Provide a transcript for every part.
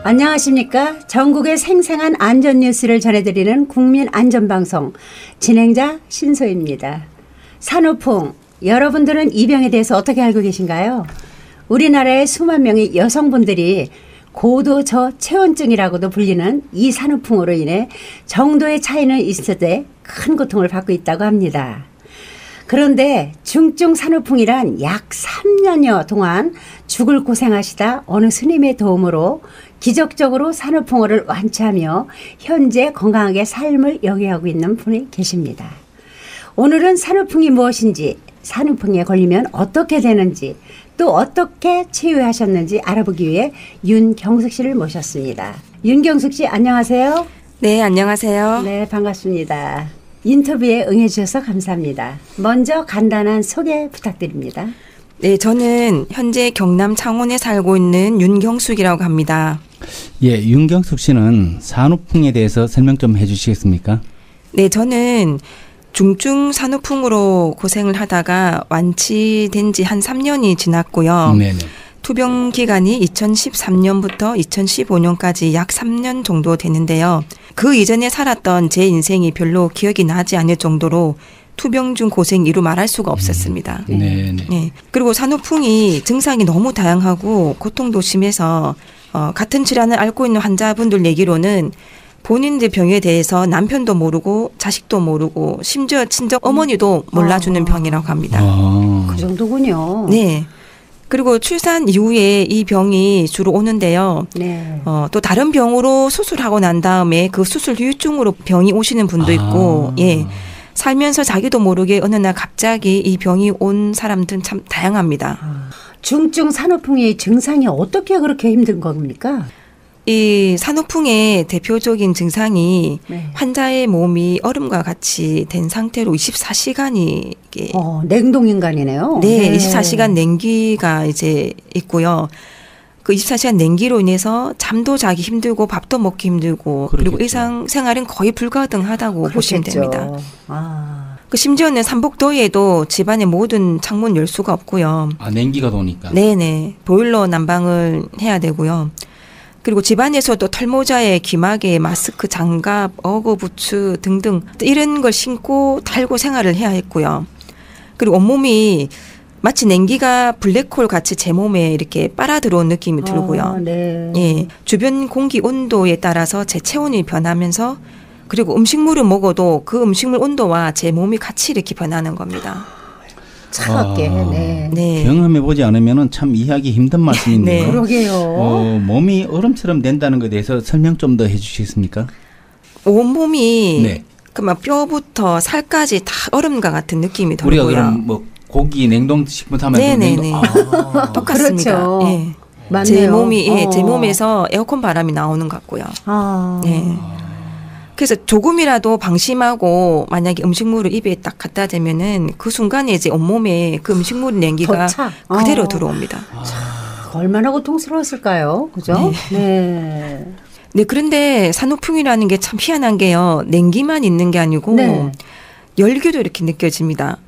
안녕하십니까. 전국의 생생한 안전뉴스를 전해드리는 국민안전방송 진행자 신소희입니다. 산후풍, 여러분들은 이 병에 대해서 어떻게 알고 계신가요? 우리나라의 수만 명의 여성분들이 고도 저체온증이라고도 불리는 이 산후풍으로 인해 정도의 차이는 있어도 큰 고통을 받고 있다고 합니다. 그런데 중증 산후풍이란 약 3년여 동안 죽을 고생하시다 어느 스님의 도움으로 기적적으로 산후풍어를 완치하며 현재 건강하게 삶을 영위하고 있는 분이 계십니다. 오늘은 산후풍이 무엇인지, 산후풍에 걸리면 어떻게 되는지, 또 어떻게 치유하셨는지 알아보기 위해 윤경숙 씨를 모셨습니다. 윤경숙 씨 안녕하세요. 네, 안녕하세요. 네, 반갑습니다. 인터뷰에 응해 주셔서 감사합니다. 먼저 간단한 소개 부탁드립니다. 네, 저는 현재 경남 창원에 살고 있는 윤경숙이라고 합니다. 예, 윤경숙 씨는 산후풍에 대해서 설명 좀 해주시겠습니까? 네, 저는 중증 산후풍으로 고생을 하다가 완치된 지 한 3년이 지났고요. 네네. 투병 기간이 2013년부터 2015년까지 약 3년 정도 되는데요. 그 이전에 살았던 제 인생이 별로 기억이 나지 않을 정도로 투병 중 고생이루 말할 수가 없었습니다. 네네. 네. 그리고 산후풍이 증상이 너무 다양하고 고통도 심해서 같은 질환을 앓고 있는 환자분들 얘기로는 본인들 병에 대해서 남편도 모르고 자식도 모르고 심지어 친정 어머니도 몰라주는 병이라고 합니다. 그 정도군요. 네. 그리고 출산 이후에 이 병이 주로 오는데요. 네. 또 다른 병으로 수술하고 난 다음에 그 수술 후유증으로 병이 오시는 분도 있고, 예. 살면서 자기도 모르게 어느 날 갑자기 이 병이 온 사람들은 참 다양합니다. 중증 산후풍의 증상이 어떻게 그렇게 힘든 겁니까? 이 산후풍의 대표적인 증상이 네. 환자의 몸이 얼음과 같이 된 상태로 24시간이 냉동인간이네요. 네, 24시간 냉기가 이제 있고요. 그 24시간 냉기로 인해서 잠도 자기 힘들고 밥도 먹기 힘들고 그렇겠죠. 그리고 일상생활은 거의 불가능하다고 보시면 됩니다. 그 심지어는 삼복더위에도 집안의 모든 창문 열 수가 없고요. 냉기가 도니까. 네네. 보일러 난방을 해야 되고요. 그리고 집안에서도 털모자에 귀마개, 마스크, 장갑, 어구, 부츠 등등 이런 걸 신고 달고 생활을 해야 했고요. 그리고 온몸이 마치 냉기가 블랙홀 같이 제 몸에 이렇게 빨아들어온 느낌이 들고요. 네. 예, 주변 공기 온도에 따라서 제 체온이 변하면서 그리고 음식물을 먹어도 그 음식물 온도와 제 몸이 같이 이렇게 변하는 겁니다. 차갑게. 네. 네. 경험해보지 않으면 참 이해하기 힘든 말씀인데요. 네. 그러게요. 몸이 얼음처럼 된다는 것에 대해서 설명 좀 더 해주시겠습니까? 온몸이 네. 그만 뼈부터 살까지 다 얼음과 같은 느낌이 들고요. 우리가 그럼 뭐 고기 냉동식품 하면 네네네. 똑같습니다. 그렇죠. 예. 맞네요. 제 몸이 제 몸에서 에어컨 바람이 나오는 것 같고요. 네. 그래서 조금이라도 방심하고 만약에 음식물을 입에 딱 갖다 대면은 그 순간에 이제 온몸에 그 음식물 냉기가 그대로 들어옵니다. 얼마나 고통스러웠을까요? 그죠? 네. 네, 그런데 산후풍이라는 게 참 희한한 게요. 냉기만 있는 게 아니고 네. 열기도 이렇게 느껴집니다.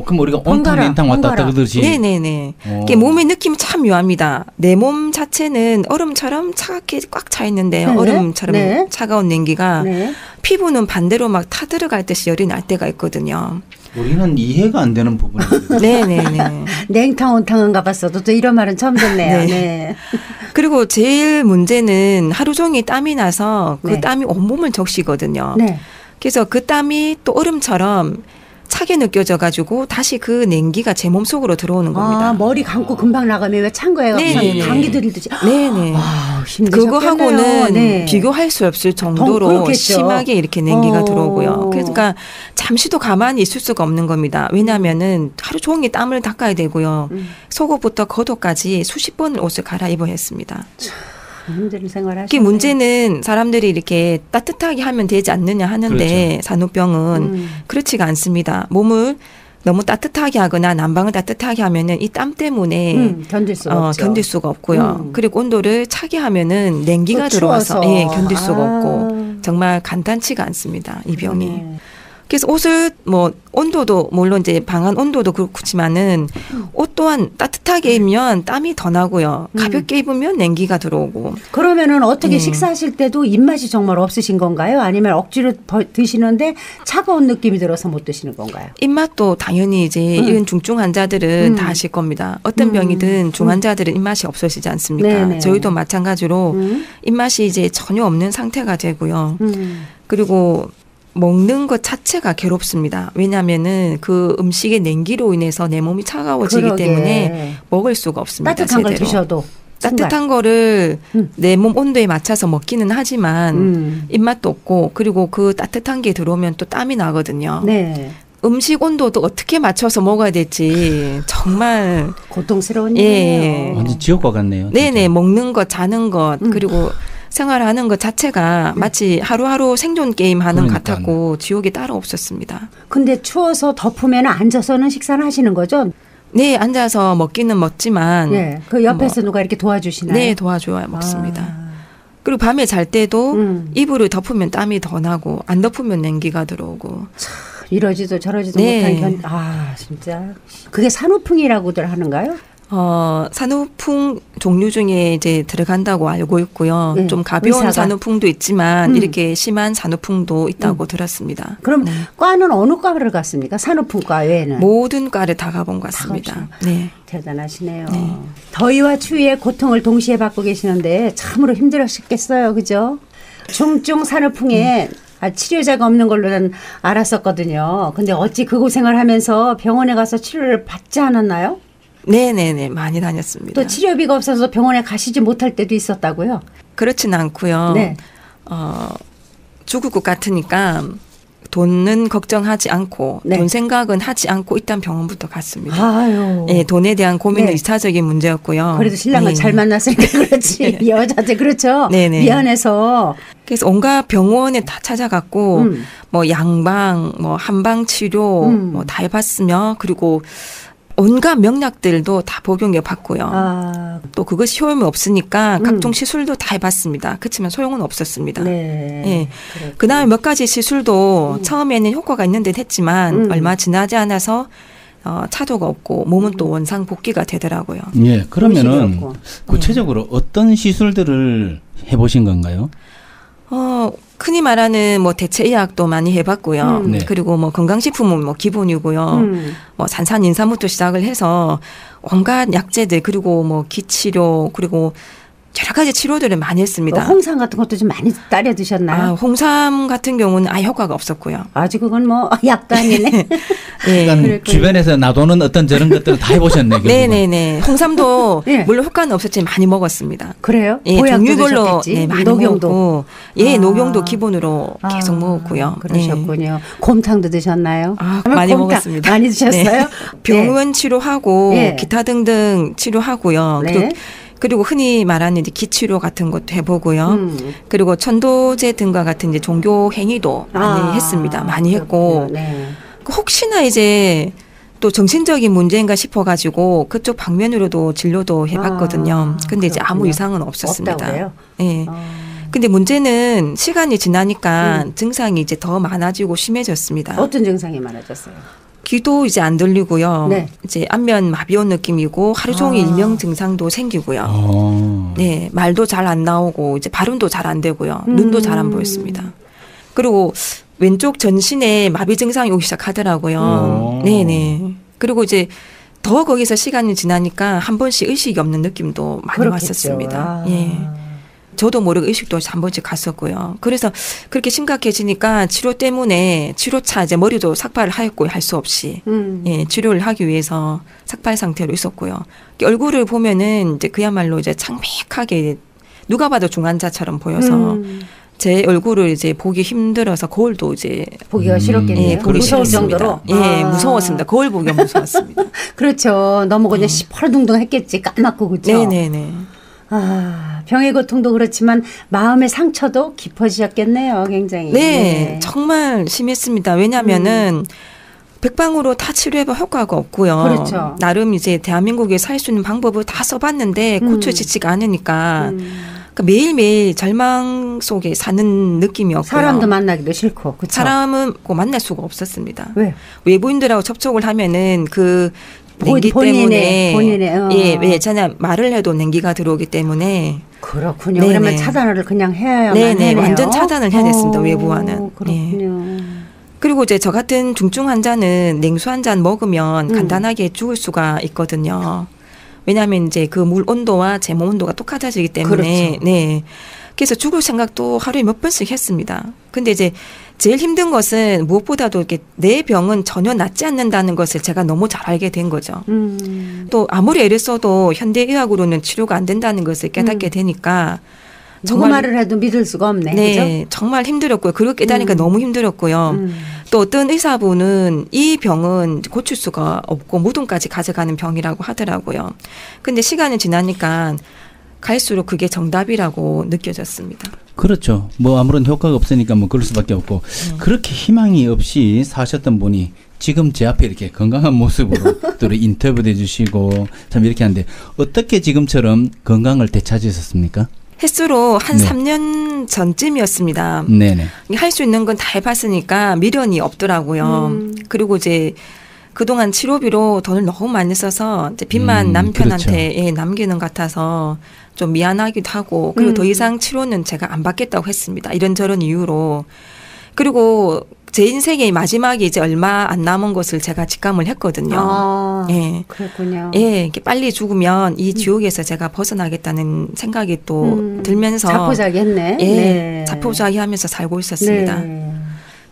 그럼 우리가 온탕 냉탕 왔다 갔다 그러듯이. 네네네. 몸의 느낌이 참 묘합니다. 내 몸 자체는 얼음처럼 차갑게 꽉 차 있는데요. 네. 얼음처럼 네. 차가운 냉기가 네. 피부는 반대로 막 타들어갈 듯이 열이 날 때가 있거든요. 우리는 이해가 안 되는 부분이거든요. 네네네. 냉탕 온탕은 가봤어도 또 이런 말은 처음 듣네요. 네. 네. 그리고 제일 문제는 하루 종일 땀이 나서 그 네. 땀이 온몸을 적시거든요. 네. 그래서 그 땀이 또 얼음처럼 차게 느껴져가지고 다시 그 냉기가 제 몸속으로 들어오는 겁니다. 머리 감고 금방 나가면 왜 찬 거예요? 네네네. 감기 들듯이. 네네. 힘드셨겠네요. 그거하고는 네. 비교할 수 없을 정도로 그렇겠죠. 심하게 이렇게 냉기가 들어오고요. 그러니까 잠시도 가만히 있을 수가 없는 겁니다. 왜냐하면은 하루 종일 땀을 닦아야 되고요. 속옷부터 겉옷까지 수십 번을 옷을 갈아입어야 했습니다. 힘든 생활하시네. 그 문제는 사람들이 이렇게 따뜻하게 하면 되지 않느냐 하는데 그렇죠. 산후병은 그렇지가 않습니다. 몸을 너무 따뜻하게 하거나 난방을 따뜻하게 하면은 이 땀 때문에 견딜 수가 없죠. 견딜 수가 없고요. 그리고 온도를 차게 하면은 냉기가 들어와서 견딜 수가 없고 정말 간단치가 않습니다. 이 병이. 그래서 옷을 뭐 온도도 물론 이제 방안 온도도 그렇지만은 옷 또한 따뜻하게 입으면 땀이 더 나고요. 가볍게 입으면 냉기가 들어오고. 그러면은 어떻게 식사하실 때도 입맛이 정말 없으신 건가요? 아니면 억지로 드시는데 차가운 느낌이 들어서 못 드시는 건가요? 입맛도 당연히 이제 이런 중증 환자들은 다 아실 겁니다. 어떤 병이든 중환자들은 입맛이 없으시지 않습니까? 네네. 저희도 마찬가지로 입맛이 이제 전혀 없는 상태가 되고요. 그리고 먹는 것 자체가 괴롭습니다. 왜냐하면은 그 음식의 냉기로 인해서 내 몸이 차가워지기 그러게. 때문에 먹을 수가 없습니다. 따뜻한 걸 제대로. 드셔도. 따뜻한 거를 내 몸 온도에 맞춰서 먹기는 하지만 입맛도 없고 그리고 그 따뜻한 게 들어오면 또 땀이 나거든요. 네. 음식 온도도 어떻게 맞춰서 먹어야 될지 정말 고통스러운 예. 일이에요. 완전 지옥과 같네요. 진짜. 네네 먹는 것 자는 것 그리고 생활하는 것 자체가 마치 하루하루 생존 게임 하는 것 그러니까요. 같았고 지옥이 따로 없었습니다. 근데 추워서 덮으면 앉아서는 식사를 하시는 거죠? 네 앉아서 먹기는 먹지만 네. 그 옆에서 누가 이렇게 도와주시나요? 네 도와줘야 먹습니다. 아. 그리고 밤에 잘 때도 이불을 덮으면 땀이 더 나고 안 덮으면 냉기가 들어오고. 이러지도 저러지도 네. 못한 진짜. 그게 산후풍이라고들 하는가요? 산후풍 종류 중에 이제 들어간다고 알고 있고요. 네, 좀 가벼운 의사가. 산후풍도 있지만 이렇게 심한 산후풍도 있다고 들었습니다. 그럼 네. 과는 어느 과를 갔습니까? 산후풍과 외에는. 모든 과를 다 가본 것 같습니다. 네. 대단하시네요. 더위와 추위의 고통을 동시에 받고 계시는데 참으로 힘들으셨겠어요. 그죠? 중증 산후풍에 치료자가 없는 걸로는 알았었거든요. 근데 어찌 그 고생을 하면서 병원에 가서 치료를 받지 않았나요? 네네네. 많이 다녔습니다. 또 치료비가 없어서 병원에 가시지 못할 때도 있었다고요? 그렇진 않고요. 네. 죽을 것 같으니까 돈은 걱정하지 않고 네. 돈 생각은 하지 않고 일단 병원부터 갔습니다. 아유. 네, 돈에 대한 고민은 네. 2차적인 문제였고요. 그래도 신랑을 네. 잘 만났으니까 그렇지. 여자들 그렇죠. 네네. 미안해서. 그래서 온갖 병원에 다 찾아갔고 뭐 양방, 뭐 한방 치료 뭐 다 해봤으며 그리고 온갖 명약들도 다 복용해 봤고요. 또 그것이 효험이 없으니까 각종 시술도 다 해봤습니다. 그렇지만 소용은 없었습니다. 네. 예. 그다음에 몇 가지 시술도 처음에는 효과가 있는 듯 했지만 얼마 지나지 않아서 차도가 없고 몸은 또 원상 복귀가 되더라고요. 예, 그러면은 음식이었고. 구체적으로 어떤 시술들을 해보신 건가요? 흔히 말하는 뭐 대체 의학도 많이 해봤고요. 네. 그리고 뭐 건강식품은 뭐 기본이고요. 뭐 산산인삼부터 시작을 해서 온갖 약재들 그리고 뭐 기치료 그리고 여러 가지 치료들을 많이 했습니다. 홍삼 같은 것도 좀 많이 따려 드셨나요? 홍삼 같은 경우는 아예 효과가 없었고요. 아주 그건 뭐 약도 아니네. 예. 그러니까 주변에서 놔두는 어떤 저런 것들을 다 해보셨네. 결국은. 네네네. 홍삼도 네. 물론 효과는 없었지만 많이 먹었습니다. 그래요? 예, 보약도 종류별로 드셨겠지? 네, 많이 녹용도. 먹었고, 예, 녹용도 기본으로 계속 먹었고요. 그러셨군요. 곰탕도 드셨나요? 많이 곰탕 먹었습니다. 많이 드셨어요? 네. 병원 치료하고 네. 기타 등등 치료하고요. 네. 그리고 흔히 말하는 이제 기치료 같은 것도 해보고요. 그리고 천도제 등과 같은 이제 종교 행위도 많이 했습니다. 많이 했고 네. 혹시나 이제 또 정신적인 문제인가 싶어가지고 그쪽 방면으로도 진료도 해봤거든요. 근데 이제 아무 그렇군요. 이상은 없었습니다. 없다고 해요? 예. 근데 문제는 시간이 지나니까 증상이 이제 더 많아지고 심해졌습니다. 어떤 증상이 많아졌어요? 귀도 이제 안 들리고요. 네. 이제 안면 마비 온 느낌이고 하루 종일 일명 증상도 생기고요. 네, 말도 잘 안 나오고 이제 발음도 잘 안 되고요. 눈도 잘 안 보였습니다. 그리고 왼쪽 전신에 마비 증상이 오기 시작하더라고요. 네네. 그리고 이제 더 거기서 시간이 지나니까 한 번씩 의식이 없는 느낌도 많이 그렇겠죠. 왔었습니다. 예. 저도 모르게 의식도 한 번씩 갔었고요. 그래서 그렇게 심각해지니까 치료 때문에 치료차 이제 머리도 삭발을 하였고요. 할 수 없이. 예, 치료를 하기 위해서 삭발 상태로 있었고요. 얼굴을 보면은 이제 그야말로 이제 창백하게 누가 봐도 중환자처럼 보여서 제 얼굴을 이제 보기 힘들어서 거울도 이제 보기가 싫었겠네요. 예, 보기 무서울 싫었습니다. 정도로. 예, 무서웠습니다. 거울 보기가 무서웠습니다. 그렇죠. 너무 그냥 시퍼둥둥했겠지. 까맣고 그죠. 네네네. 병의 고통도 그렇지만 마음의 상처도 깊어지셨겠네요. 굉장히. 네, 정말 심했습니다. 왜냐하면은 백방으로 다 치료해봐 효과가 없고요. 그렇죠. 나름 이제 대한민국에 살 수 있는 방법을 다 써봤는데 고쳐지지가 않으니까 그러니까 매일매일 절망 속에 사는 느낌이었고요. 사람도 만나기도 싫고. 그쵸? 사람은 꼭 만날 수가 없었습니다. 왜? 외부인들하고 접촉을 하면은 그 냉기 본인의 예, 전에 말을 해도 냉기가 들어오기 때문에 그렇군요. 네네. 그러면 차단을 그냥 해야만 네네, 하네요. 완전 차단을 해야 됐습니다. 외부와는. 그렇군요. 그리고 이제 저 같은 중증 환자는 냉수 한 잔 먹으면 간단하게 죽을 수가 있거든요. 왜냐하면 이제 그 물 온도와 제 몸 온도가 똑같아지기 때문에. 그렇죠. 네. 그래서 죽을 생각도 하루에 몇 번씩 했습니다. 근데 이제 제일 힘든 것은 무엇보다도 이렇게 내 병은 전혀 낫지 않는다는 것을 제가 너무 잘 알게 된 거죠. 또 아무리 애를 써도 현대의학으로는 치료가 안 된다는 것을 깨닫게 되니까 누구 말을 해도 믿을 수가 없네. 네, 그죠? 정말 힘들었고요. 그걸 깨닫으니까 너무 힘들었고요. 또 어떤 의사분은 이 병은 고칠 수가 없고 무덤까지 가져가는 병이라고 하더라고요. 근데 시간이 지나니까 갈수록 그게 정답이라고 느껴졌습니다. 그렇죠. 뭐 아무런 효과가 없으니까 뭐 그럴 수밖에 없고 그렇게 희망이 없이 사셨던 분이 지금 제 앞에 이렇게 건강한 모습으로 또 인터뷰도 해주시고 참 이렇게 하는데 어떻게 지금처럼 건강을 되찾으셨습니까? 횟수로 한 네. 3년 전쯤이었습니다. 네네. 할 수 있는 건 다 해봤으니까 미련이 없더라고요. 그리고 이제 그동안 치료비로 돈을 너무 많이 써서 이제 빚만 남편한테 그렇죠. 예, 남기는 것 같아서 좀 미안하기도 하고 그리고 더 이상 치료는 제가 안 받겠다고 했습니다. 이런저런 이유로. 그리고 제 인생의 마지막이 이제 얼마 안 남은 것을 제가 직감을 했거든요. 아, 예. 그렇군요. 예, 이렇게 빨리 죽으면 이 지옥에서 제가 벗어나겠다는 생각이 또 들면서 자포자기했네. 예, 네. 자포자기하면서 살고 있었습니다. 네.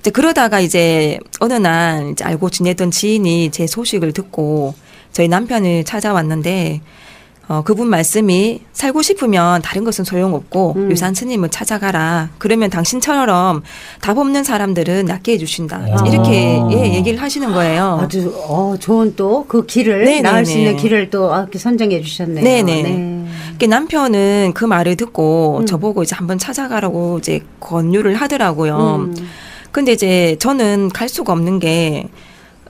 이제 그러다가 이제 어느 날 이제 알고 지내던 지인이 제 소식을 듣고 저희 남편을 찾아왔는데 그분 말씀이 살고 싶으면 다른 것은 소용없고 유산 스님을 찾아가라. 그러면 당신처럼 답 없는 사람들은 낫게 해주신다. 이렇게 예, 얘기를 하시는 거예요. 아주 좋은 또 그 길을 네네네. 나을 수 있는 길을 또 이렇게 선정해 주셨네요. 네네. 네. 그러니까 남편은 그 말을 듣고 저보고 이제 한번 찾아가라고 이제 권유를 하더라고요. 근데 이제 저는 갈 수가 없는 게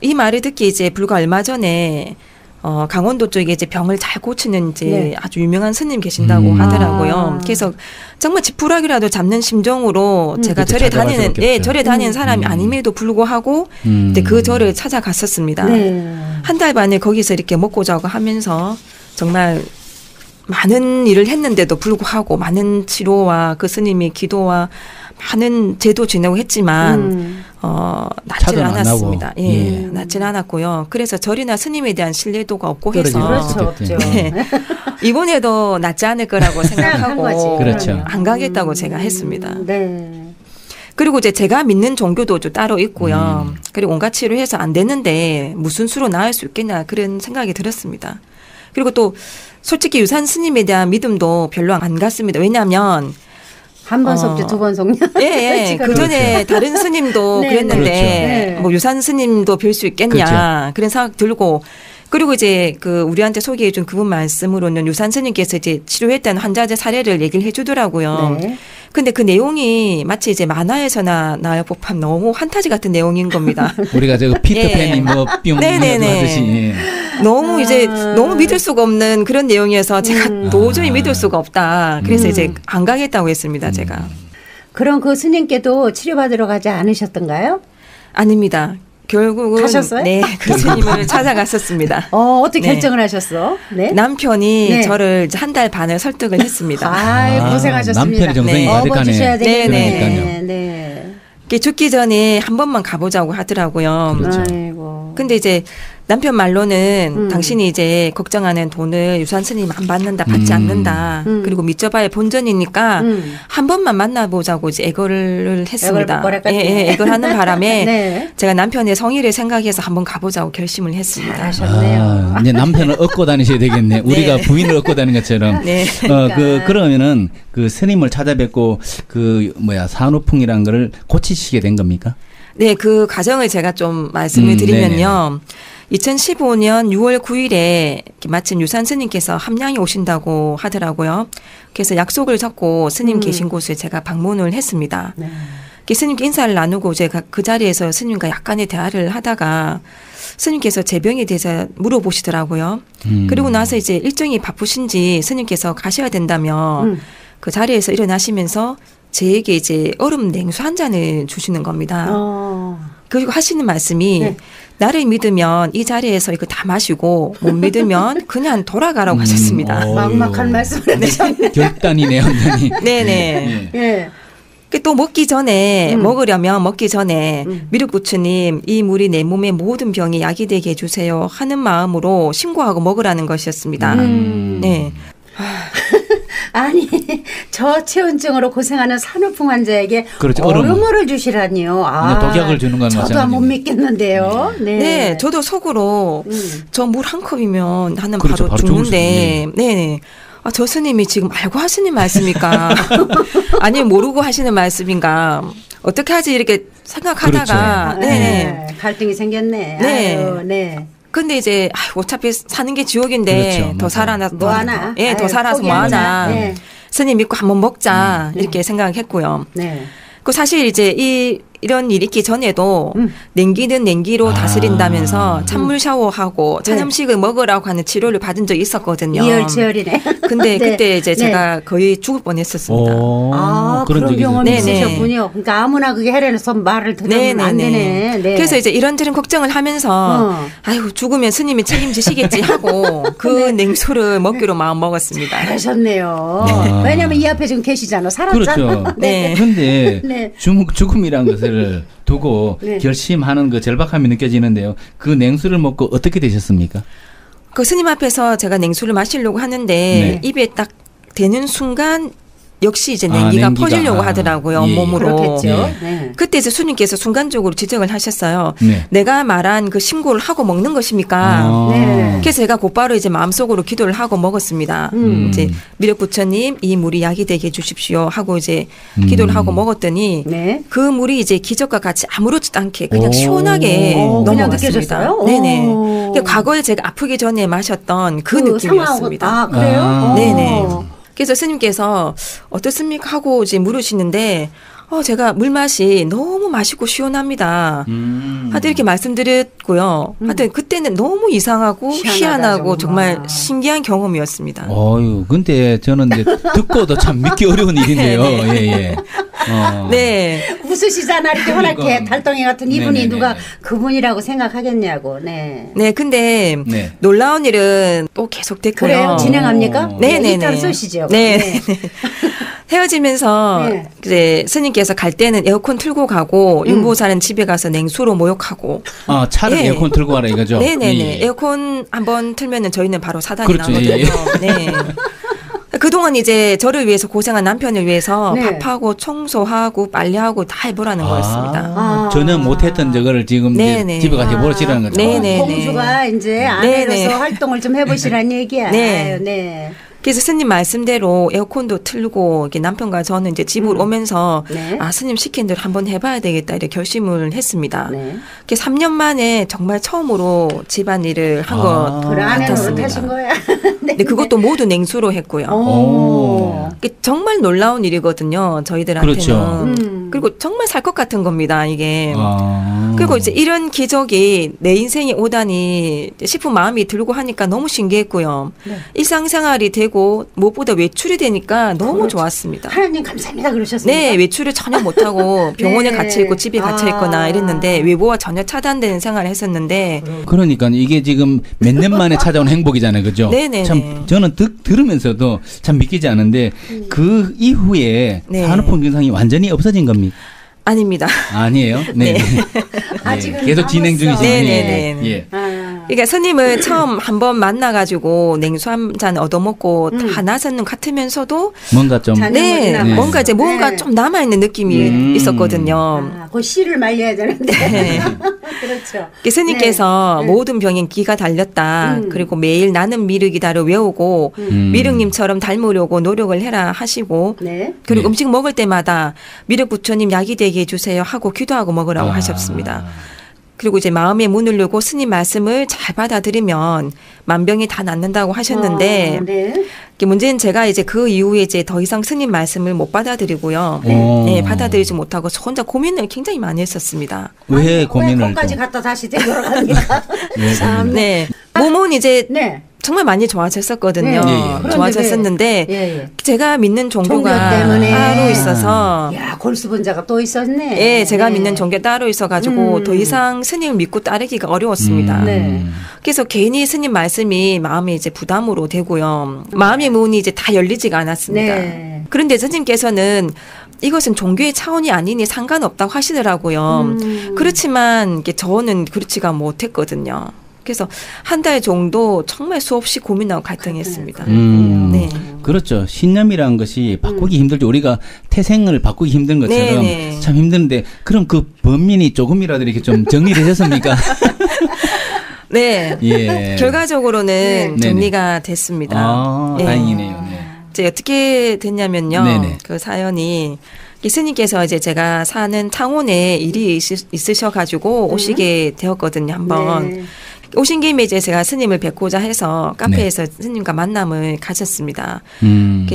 이 말을 듣기 이제 불과 얼마 전에 강원도 쪽에 이제 병을 잘 고치는 이제 네. 아주 유명한 스님 계신다고 하더라고요. 그래서 정말 지푸라기라도 잡는 심정으로 제가 그렇죠. 절에 찾아갈 다니는 수밖에 예, 없죠. 절에 다니는 사람이 아님에도 불구하고 이제 그 절을 찾아갔었습니다. 네. 한 달 반을 거기서 이렇게 먹고 자고 하면서 정말 많은 일을 했는데도 불구하고 많은 치료와 그 스님의 기도와 많은 제도 지내고 했지만 낫지는 차도 안 않았습니다. 나고. 예, 예. 낫지는 않았고요. 그래서 절이나 스님에 대한 신뢰도가 없고 떨어지죠. 해서 그렇죠. 없죠. 네. 이번에도 낫지 않을 거라고 생각한 거지. 생각하고 그렇죠. 안 가겠다고 제가 했습니다. 네. 그리고 이제 제가 믿는 종교도 좀 따로 있고요. 그리고 온갖 치료해서 안 되는데 무슨 수로 나을 수 있겠냐 그런 생각이 들었습니다. 그리고 또 솔직히 유산 스님에 대한 믿음도 별로 안 갔습니다. 왜냐하면 한 번 속지 두 번 속냐? 예, 그 전에 다른 스님도 네, 그랬는데 그렇죠. 네. 뭐 유산 스님도 뵐 수 있겠냐 그런 생각 들고 그리고 이제 그 우리한테 소개해준 그분 말씀으로는 유산 스님께서 이제 치료했다는 환자들 사례를 얘기를 해주더라고요. 네. 근데 그 내용이 마치 이제 만화에서나 나올 법한 너무 환타지 같은 내용인 겁니다. 우리가 저 피터팬이 예. 뭐뿅 네네네. 하듯이 예. 너무 이제 너무 믿을 수가 없는 그런 내용이어서 제가 도저히 믿을 수가 없다. 그래서 이제 안 가겠다고 했습니다. 제가. 그럼 그 스님께도 치료받으러 가지 않으셨던가요? 아닙니다. 결국은 가셨어요? 네, 그 스님을 찾아갔었습니다. 어떻게 네. 결정을 하셨어? 네. 남편이 네. 저를 한 달 반을 설득을 했습니다. 아이, 고생하셨습니다. 남편의 정성이 네. 가득하네. 업어주셔야 되겠네. 네네. 네. 이렇게 죽기 전에 한 번만 가보자고 하더라고요. 그렇죠. 아이고. 근데 이제 남편 말로는 당신이 이제 걱정하는 돈을 유산 스님 안 받는다, 받지 않는다. 그리고 믿져봐야 본전이니까 한 번만 만나보자고 이제 애걸을 했습니다. 뭐랄까? 애걸하는 바람에 네. 제가 남편의 성의를 생각해서 한번 가보자고 결심을 했습니다. 잘하셨네요. 이제 남편을 얻고 다니셔야 되겠네. 우리가 부인을 얻고 다니는 것처럼. 네. 그러면은 그 스님을 찾아뵙고 그 산후풍이라는 거를 고치시게 된 겁니까? 네, 그 과정을 제가 좀 말씀을 드리면요. 2015년 6월 9일에 마침 유산 스님께서 함양에 오신다고 하더라고요. 그래서 약속을 잡고 스님 계신 곳을 제가 방문을 했습니다. 네. 스님께 인사를 나누고 제가 그 자리에서 스님과 약간의 대화를 하다가 스님께서 제 병에 대해서 물어보시더라고요. 그리고 나서 이제 일정이 바쁘신지 스님께서 가셔야 된다며 그 자리에서 일어나시면서 저에게 이제 얼음 냉수 한 잔을 주시는 겁니다. 그리고 하시는 말씀이 네. 나를 믿으면 이 자리에서 이거 다 마시고 못 믿으면 그냥 돌아가라고 하셨습니다. 막막한 말씀을 하셨네. 결단이네요, 완전히. 네네. 예. 또 먹기 전에 먹으려면 먹기 전에 미륵부처님 이 물이 내 몸의 모든 병에 약이 되게 해주세요 하는 마음으로 신고하고 먹으라는 것이었습니다. 네. 아니 저체온증으로 고생하는 산후풍 환자에게 그렇죠, 얼음물을 주시라니요. 독약을 주는 건 저도 마찬가지네요. 못 믿겠는데요. 네. 네, 저도 속으로 저 물 한 컵이면 나는 그렇죠, 바로 바로 죽는데, 네네. 아, 저 스님이 지금 알고 하시는 말씀입니까? 아니면 모르고 하시는 말씀인가? 어떻게 하지 이렇게 생각하다가, 그렇죠. 네네. 갈등이 생겼네. 네. 아유, 네. 근데 이제 어차피 사는 게 지옥인데 그렇죠, 더 맞아요. 살아나 뭐 하나? 예, 더 아유, 살아서 뭐 포기하자. 하나? 네. 스님 믿고 한번 먹자 이렇게 생각했고요. 네. 그 사실 이제 이런 일이 있기 전에도 냉기는 냉기로 다스린다면서 찬물 샤워하고 찬 네. 음식을 먹으라고 하는 치료를 받은 적이 있었거든요. 이열치열이네. 근데 네. 그때 이제 네. 제가 거의 죽을 뻔했었습니다. 그런 적이 경험이 있었어요. 있으셨군요. 그러니까 아무나 그게 해내서 말을 들으면 안 되네. 네. 그래서 이제 이런저런 걱정을 하면서 아이고 죽으면 스님이 책임지시겠지 하고 그 냉수를 먹기로 마음 먹었습니다. 잘하셨네요. 아. 왜냐면 이 앞에 지금 계시잖아. 살았잖아. 그렇죠. 네. 그런데 네. 죽음이라는 것을 두고 네. 결심하는 그 절박함이 느껴지는데요. 그 냉수를 먹고 어떻게 되셨습니까? 그 스님 앞에서 제가 냉수를 마시려고 하는데 네. 입에 딱 대는 순간 역시 이제 냉기가 냉기가. 퍼지려고 하더라고요. 예. 몸으로. 그렇겠죠. 예. 네. 그때 이제 스님께서 순간적으로 지적을 하셨어요. 네. 내가 말한 그 신고를 하고 먹는 것입니까? 네. 그래서 제가 곧바로 이제 마음속으로 기도를 하고 먹었습니다. 이제 미륵부처님 이 물이 약이 되게 해주십시오 하고 이제 기도를 하고 먹었더니 네. 그 물이 이제 기적과 같이 아무렇지도 않게 그냥 오. 시원하게 그냥 넘어갔습니다. 느껴졌어요? 네네. 오. 그러니까 과거에 제가 아프기 전에 마셨던 그 느낌이었습니다. 상황하고, 그래요? 아. 네네. 그래서 스님께서 어떻습니까 하고 이제 물으시는데 제가 물맛이 너무 맛있고 시원합니다. 하여튼 이렇게 말씀드렸고요. 하여튼 그때는 너무 이상하고 희한하고 정말 신기한 경험이었습니다. 근데 저는 이제 듣고도 참 믿기 어려운 일인데요. 네. 예. 네. 웃으시잖아. 이렇게 그러니까. 허락해. 달덩이 같은 이분이 네네네. 누가 그분이라고 생각하겠냐고. 네. 네, 근데 네. 놀라운 일은 또 계속됐고요. 그래요? 진행합니까? 네네네. 일단 쏘시죠. 네. 헤어지면서 네. 이제 스님께서 갈 때는 에어컨 틀고 가고 윤보사는 집에 가서 냉수로 모욕하고. 차를 네. 에어컨 틀고 가라 이거죠? 네네네. 예. 에어컨 한번 틀면은 저희는 바로 사단이 그렇죠. 나거든요. 예. 네. 그동안 이제 저를 위해서 고생한 남편을 위해서 네. 밥하고 청소하고 빨래하고 다 해보라는 거였습니다. 전혀 못했던 저거를 지금 이제 네네. 집에 가서 해보시라는 거죠. 네네. 공주가 이제 아내로서 네네. 활동을 좀 해보시라는 얘기야. 네. 아유, 네. 그래서 스님 말씀대로 에어컨도 틀고 이렇게 남편과 저는 이제 집으로 오면서 네. 스님 시킨 대로 한번 해봐야 되겠다 이렇게 결심을 했습니다. 네. 그게 3년 만에 정말 처음으로 집안일을 한 것 그래, 아내 같았습니다. 노릇하신 거야. 네. 근데 그것도 모두 냉수로 했고요. 오. 이게 정말 놀라운 일이거든요. 저희들한테는. 그렇죠. 그리고 정말 살 것 같은 겁니다. 이게. 아. 그리고 이제 이런 기적이 내 인생에 오다니 싶은 마음이 들고 하니까 너무 신기했고요. 네. 일상생활이 되고 무엇보다 외출이 되니까 너무 그렇죠. 좋았습니다. 하나님 감사합니다 그러셨습니까? 네, 외출을 전혀 못하고 병원에 네. 갇혀 있고 집에 갇혀 있거나 이랬는데 외부와 전혀 차단되는 생활을 했었는데 그러니까 이게 지금 몇 년 만에 찾아온 행복이잖아요. 그죠? 네네네. 참 저는 들으면서도 참 믿기지 않은데 그 이후에 네. 산후풍 증상이 완전히 없어진 겁니까? 아닙니다. 아니에요? 네. 네. 아직은 계속 진행 남았어. 중이시군요. 네네네. 예. 그러니까 스님을 처음 한번 만나가지고 냉수 한 잔 얻어먹고 다 나섰는 같으면서도 뭔가 좀 잔- 네, 남았어요. 뭔가 이제 뭔가 네. 좀 남아있는 느낌이 있었거든요. 그 씨를 말려야 되는데. 네. 그렇죠. 스님께서 네. 모든 병엔 기가 달렸다. 그리고 매일 나는 미륵이다를 외우고 미륵님처럼 닮으려고 노력을 해라 하시고 네. 그리고 네. 음식 먹을 때마다 미륵 부처님 약이 되게 해주세요 하고 기도하고 먹으라고 하셨습니다. 그리고 이제 마음의 문을 열고 스님 말씀을 잘 받아들이면 만병이 다 낫는다고 하셨는데 네. 이게 문제는 제가 이제 그 이후에 이제 더 이상 스님 말씀을 못 받아들이고요. 오. 네, 받아들이지 못하고 혼자 고민을 굉장히 많이 했었습니다. 왜 고민을 거기까지 또 갔다 다시 되돌아갑니까? 왜 참. 고민을? 네. 몸은 이제 네. 정말 많이 좋아졌었거든요. 네. 예, 예. 좋아졌었는데 예, 예. 제가 믿는 종교 종교가 때문에. 따로 있어서 야, 골수분자가 또 있었네. 예, 제가 네. 믿는 종교 따로 있어가지고 더 이상 스님을 믿고 따르기가 어려웠습니다. 네. 그래서 괜히 스님 말씀이 마음에 이제 부담으로 되고요. 마음의 문이 이제 다 열리지가 않았습니다. 네. 그런데 스님께서는 이것은 종교의 차원이 아니니 상관없다고 하시더라고요. 그렇지만 이게 저는 그렇지가 못했거든요. 그래서 한 달 정도 정말 수없이 고민하고 갈등했습니다. 네. 그렇죠. 신념이라는 것이 바꾸기 힘들죠. 우리가 태생을 바꾸기 힘든 것처럼 네. 참 힘든데 그럼 그 범민이 조금이라도 이렇게 좀 정리되셨습니까? 네. 예. 결과적으로는 네. 정리가 됐습니다. 아, 네. 다행이네요. 네. 이제 어떻게 됐냐면요. 네네. 그 사연이 스님께서 이제 제가 사는 창원에 일이 있으셔가지고 오시게 되었거든요. 한번. 네. 오신 김에 이제 제가 스님을 뵙고자 해서 카페에서 스님과 만남을 가졌습니다.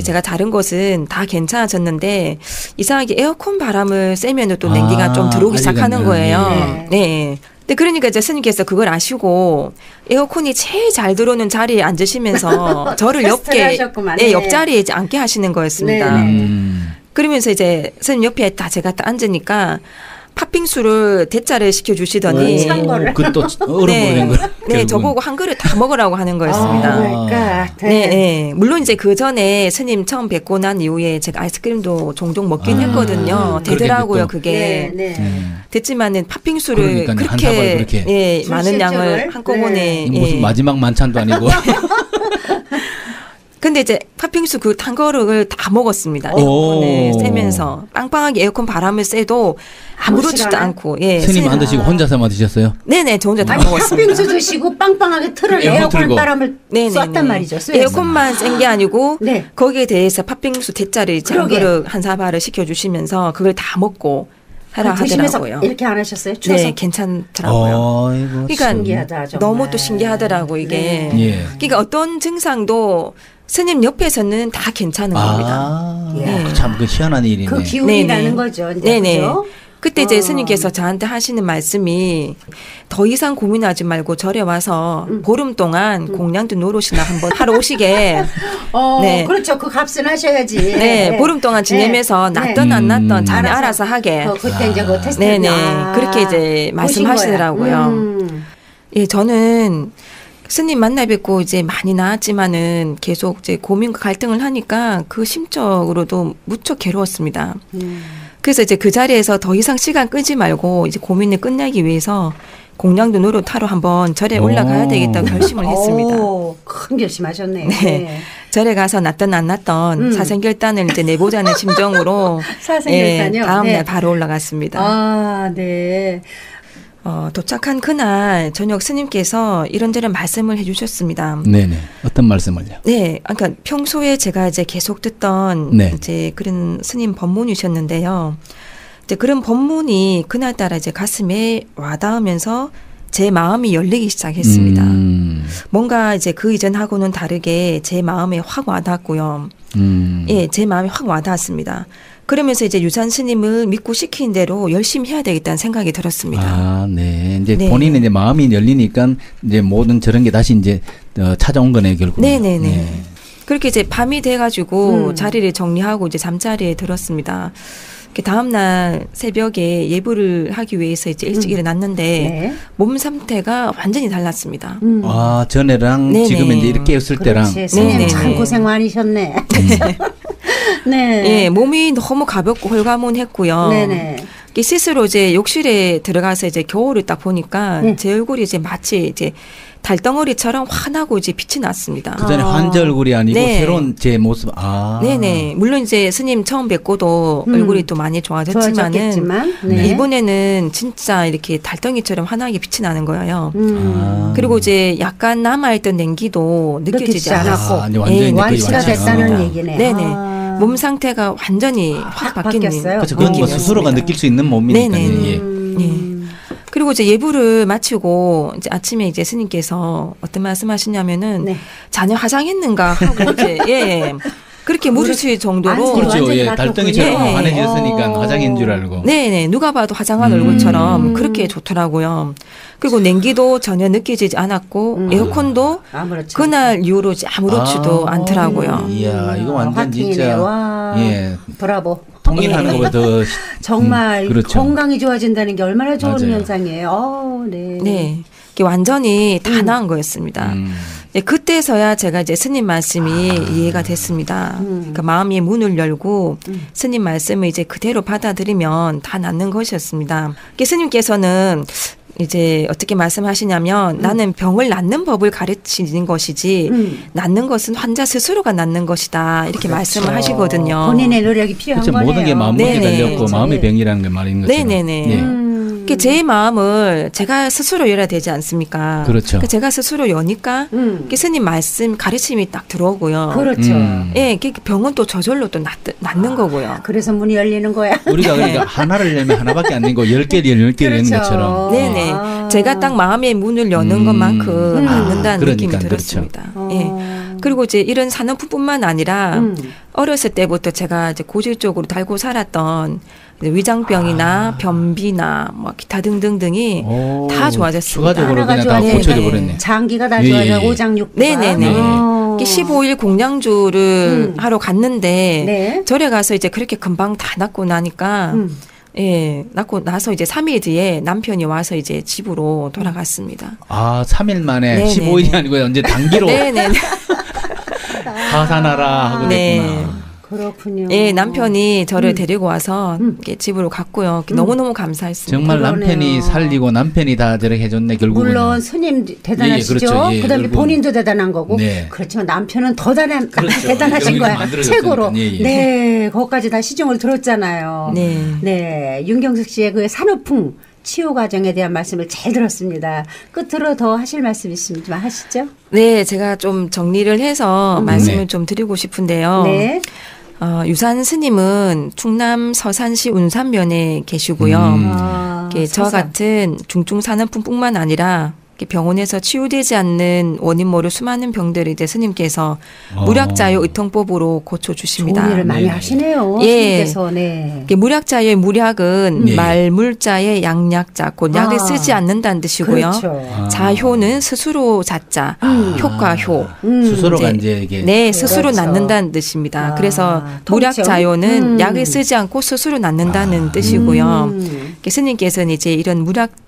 제가 다른 곳은 다 괜찮아졌는데 이상하게 에어컨 바람을 쐬면 또 냉기가 좀 들어오기 시작하는 거예요. 네. 네. 근데 그러니까 이제 스님께서 그걸 아시고 에어컨이 제일 잘 들어오는 자리에 앉으시면서 저를 테스트를 하셨구만. 네. 옆자리에 이제 앉게 하시는 거였습니다. 네. 그러면서 이제 스님 옆에 딱 제가 딱 앉으니까 팥빙수를 대짜를 시켜주시더니 찬 거를. 그또 얼음 보낸 걸. 네, 저보고 한 그릇 다 먹으라고 하는 거였습니다. 그러니까. 네, 네. 물론 이제 그 전에 스님 처음 뵙고 난 이후에 제가 아이스크림도 종종 먹긴 했거든요. 되더라고요, 그게. 네, 네. 됐지만은 팥빙수를 그러니까요. 한 그렇게, 사발 그렇게. 예, 많은 술실적을? 양을 한꺼번에. 무슨 예. 마지막 만찬도 아니고. 근데 이제 팥빙수 그 탄 거를 다 먹었습니다. 오. 에어컨을 쐬면서 빵빵하게 에어컨 바람을 쐬도 아무렇지도 시간에? 않고. 예. 스님 안 드시고 혼자서만 드셨어요? 네네, 저 혼자 다 아니, 먹었습니다. 팥빙수 드시고 빵빵하게 틀을 에어컨 에어컨 틀고. 바람을 네네네. 쐈단 말이죠. 쏘였어. 에어컨만 센 게 아니고 네. 거기에 대해서 팥빙수 대짜를 이제 한 그러게. 그릇 한 사발을 시켜주시면서 그걸 다 먹고 하라 드시면서 하더라고요. 이렇게 안 하셨어요? 추워서? 네, 괜찮더라고요. 아이고, 그러니까 신기하다, 정말. 너무 또 신기하더라고 이게. 네. 예. 그러니까 어떤 증상도 스님 옆에서는 다 괜찮은 겁니다. 아, 예. 참 그 희한한 일이네. 그 기운이라는 네네. 거죠. 이제. 네네. 그죠? 그때 이제 스님께서 저한테 하시는 말씀이 더 이상 고민하지 말고 절에 와서 보름 동안 공양도 노릇이나 한번 하러 오시게. 네. 그렇죠. 그 값은 하셔야지. 네, 보름 동안 지내면서 낫던 안 낫던 자네 알아서 하게. 그때 이제 그 테스트. 네네. 그렇게 이제 말씀하시더라고요. 예, 저는 스님 만나 뵙고 이제 많이 나았지만은 계속 이제 고민과 갈등을 하니까 그 심적으로도 무척 괴로웠습니다. 그래서 이제 그 자리에서 더 이상 시간 끄지 말고 이제 고민을 끝내기 위해서 공양도 노릇하러 한번 절에 올라가야 되겠다고 결심을 했습니다. 큰 결심하셨네. 네. 절에 가서 낫던 안 낫던 사생결단을 이제 내보자는 심정으로 사생결단이요? 예, 다음 네. 날 바로 올라갔습니다. 아, 네. 도착한 그날 저녁 스님께서 이런저런 말씀을 해주셨습니다. 네네. 어떤 말씀을요? 네, 그러니까 평소에 제가 이제 계속 듣던 네. 이제 그런 스님 법문이셨는데요. 이제 그런 법문이 그날따라 이제 가슴에 와닿으면서 제 마음이 열리기 시작했습니다. 뭔가 이제 그 이전하고는 다르게 제 마음에 확 와닿았고요. 예, 제 마음이 확 와닿았습니다. 그러면서 이제 유산 스님을 믿고 시킨 대로 열심히 해야 되겠다는 생각이 들었습니다. 아, 네. 이제 네. 본인의 이제 마음이 열리니까 이제 모든 저런 게 다시 이제 찾아온 거네, 결국. 네네네. 그렇게 이제 밤이 돼가지고 자리를 정리하고 이제 잠자리에 들었습니다. 다음날 새벽에 예불을 하기 위해서 이제 일찍 일어났는데 네. 몸 상태가 완전히 달랐습니다. 아, 전에랑 네네. 지금 이제 이렇게 했을 때랑. 그렇지. 스님 네네네. 참 고생 많으셨네. 네. 예, 몸이 너무 가볍고 홀가문했고요. 네네. 스스로 이제 욕실에 들어가서 이제 겨울을 딱 보니까 제 얼굴이 이제 마치 이제 달덩어리처럼 환하고 이제 빛이 났습니다. 그 전에 환자 얼굴이 아니고 네. 새로운 제 모습. 아. 네네. 물론 이제 스님 처음 뵙고도 얼굴이 또 많이 좋아졌지만은 좋아졌겠지만, 네. 이번에는 진짜 이렇게 달덩이처럼 환하게 빛이 나는 거예요. 아. 그리고 이제 약간 남아있던 냉기도 느껴지지 않았고 아, 이제 완전히 예, 이제 거의 완치가 완치가. 됐다는 아. 얘기네. 네네. 아. 몸 상태가 완전히 확 바뀌는 바뀌었어요? 그렇죠. 그건 뭐 느낌이었습니다. 스스로가 느낄 수 있는 몸이니까. 네네. 예. 예. 그리고 이제 예불을 마치고 이제 아침에 이제 스님께서 어떤 말씀하시냐면은 네. 자녀 화장했는가 하고 이제 예. 그렇게 물으실 정도로 완전히 그렇죠. 예, 바뀌었군요. 달덩이처럼 네. 환해졌으니까 화장인 줄 알고. 네네 누가 봐도 화장한 얼굴처럼 그렇게 좋더라고요. 그리고 냉기도 전혀 느껴지지 않았고 에어컨도 아무렇지 그날 이후로 아무렇지도 않더라고요. 이야, 이거 완전 화팅이네. 진짜 와, 예, 브라보. 통일하는 것보다 더 정말 그렇죠. 건강이 좋아진다는 게 얼마나 좋은 맞아요. 현상이에요. 네. 네. 이게 완전히 다 나은 거였습니다. 네, 그때서야 제가 이제 스님 말씀이 이해가 됐습니다. 그러니까 마음의 문을 열고 스님 말씀을 이제 그대로 받아들이면 다 낫는 것이었습니다. 스님께서는 이제 어떻게 말씀하시냐면 나는 병을 낫는 법을 가르치는 것이지 낫는 것은 환자 스스로가 낫는 것이다. 이렇게 말씀을 하시거든요. 본인의 노력이 필요한 그렇죠. 거네요. 모든 게 마음먹에 네네. 달렸고 마음의 병이라는 게 말인 것처럼. 네네네. 네. 제 마음을 제가 스스로 열어야 되지 않습니까? 그렇죠. 제가 스스로 여니까 스님 말씀 가르침이 딱 들어오고요. 그렇죠. 예, 병은 또 저절로 또 낫는 거고요. 그래서 문이 열리는 거야. 우리가 그러니까 하나를 열면 하나밖에 안 되는 거 10개를 10개를 여는 그렇죠. 것처럼. 네네. 아. 제가 딱 마음의 문을 여는 것만큼 낫는다는 느낌이 그러니까, 들었습니다. 그렇죠. 예. 그리고 이제 이런 산업뿐만 아니라 어렸을 때부터 제가 이제 고질적으로 달고 살았던 이제 위장병이나 변비나 뭐 기타 등등등이 오, 다 좋아졌습니다. 추가적으로 그냥 다 좋아지네. 고쳐져 버렸네. 장기가 다 예, 좋아져. 예, 예. 오장육부가. 네네네. 어. 15일 공양주를 하러 갔는데 네. 절에 가서 이제 그렇게 금방 다 낫고 나니까 예, 낳고 나서 이제 3일 뒤에 남편이 와서 이제 집으로 돌아갔습니다. 아, 3일 만에 네네네. 15일이 아니고 언제 단기로 네네. 하산하라 하고 네. 됐구나. 그렇군요. 예, 남편이 저를 데리고 와서 이렇게 집으로 갔고요. 너무너무 감사했습니다. 정말 그러네요. 남편이 살리고 남편이 다 저렇게 해줬네 결국은. 물론 스님 대단하시죠. 예, 그렇죠. 예, 그다음에 결국은. 본인도 대단한 거고. 네. 그렇지만 남편은 더 그렇죠. 대단하신 여기서 거야. 만들어졌으니까. 최고로. 예, 예. 네, 거기까지 다 시중을 들었잖아요. 네. 네, 윤경숙 씨의 그 산후풍 치유 과정에 대한 말씀을 잘 들었습니다. 끝으로 더 하실 말씀 있으면 좀 하시죠. 네, 제가 좀 정리를 해서 말씀을 네. 좀 드리고 싶은데요. 네. 유산 스님은 충남 서산시 운산면에 계시고요. 아, 이렇게 저와 서산. 같은 중증 산후풍뿐만 아니라 이렇게 병원에서 치유되지 않는 원인 모를 수많은 병들을 이제 스님께서 무략자유 의통법으로 고쳐주십니다. 좋은 일을 많이 네. 하시네요. 예. 스님께서. 네. 이게 무략자의 무략은 네. 말물자의 양약자, 곧 약을 아. 쓰지 않는다는 뜻이고요. 그렇죠. 아. 자효는 스스로 자자, 효과효. 스스로가 이제 이게 네, 스스로 그렇죠. 낫는다는 뜻입니다. 아, 그래서 통증? 무략자요는 약을 쓰지 않고 스스로 낫는다는 뜻이고요. 스님께서는 이제 이런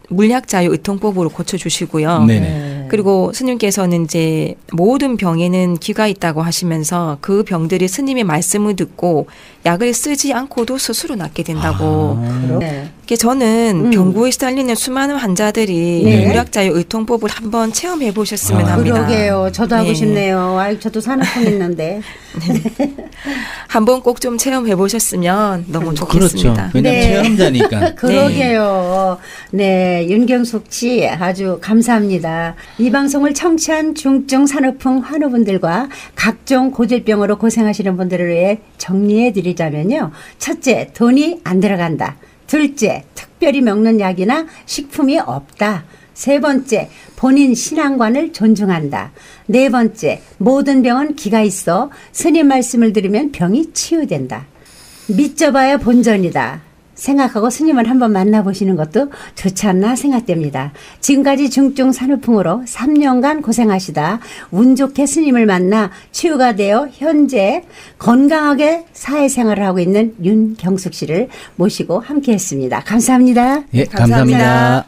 물약자요 의통법으로 고쳐주시고요. 네네. 그리고 스님께서는 이제 모든 병에는 기가 있다고 하시면서 그 병들이 스님의 말씀을 듣고 약을 쓰지 않고도 스스로 낫게 된다고. 네. 이게 저는 병고에 시달리는 수많은 환자들이 네. 물약자요 의통법을 한번 체험해 보셨으면 합니다. 그러게요. 저도 하고 네. 싶네요. 아이, 저도 산후풍 있는데. 한번 꼭 좀 체험해 보셨으면 너무 그렇죠. 좋겠습니다. 왜냐면 네. 체험자니까. 그러게요. 네, 윤경숙 씨 아주 감사합니다. 이 방송을 청취한 중증 산후풍 환우분들과 각종 고질병으로 고생하시는 분들을 위해 정리해 드리자면요. 첫째, 돈이 안 들어간다. 둘째, 특별히 먹는 약이나 식품이 없다. 세 번째, 본인 신앙관을 존중한다. 네 번째, 모든 병은 기가 있어 스님 말씀을 들으면 병이 치유된다. 믿져봐야 본전이다. 생각하고 스님을 한번 만나보시는 것도 좋지 않나 생각됩니다. 지금까지 중증 산후풍으로 3년간 고생하시다 운 좋게 스님을 만나 치유가 되어 현재 건강하게 사회생활을 하고 있는 윤경숙 씨를 모시고 함께했습니다. 감사합니다. 예, 감사합니다.